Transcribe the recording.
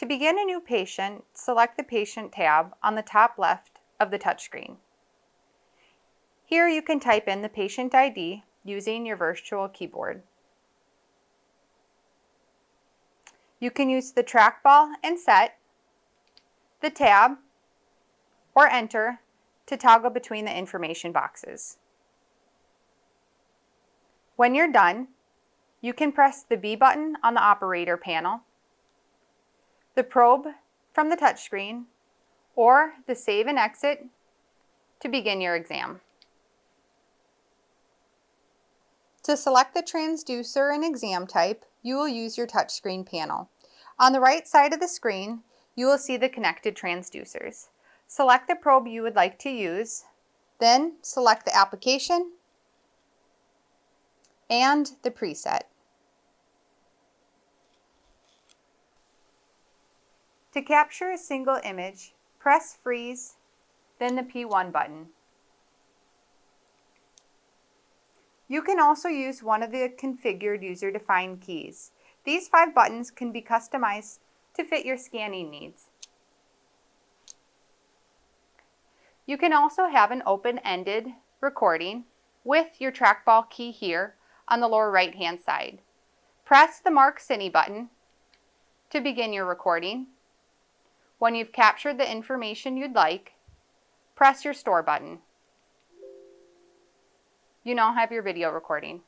To begin a new patient, select the Patient tab on the top left of the touchscreen. Here you can type in the patient ID using your virtual keyboard. You can use the trackball and set, the tab, or enter to toggle between the information boxes. When you're done, you can press the B button on the operator panel, the probe from the touchscreen, or the save and exit to begin your exam. To select the transducer and exam type, you will use your touchscreen panel. On the right side of the screen, you will see the connected transducers. Select the probe you would like to use, then select the application and the preset. To capture a single image, press freeze, then the P1 button. You can also use one of the configured user-defined keys. These 5 buttons can be customized to fit your scanning needs. You can also have an open-ended recording with your trackball key here on the lower right-hand side. Press the Mark Cine button to begin your recording. When you've captured the information you'd like, press your Store button. You now have your video recording.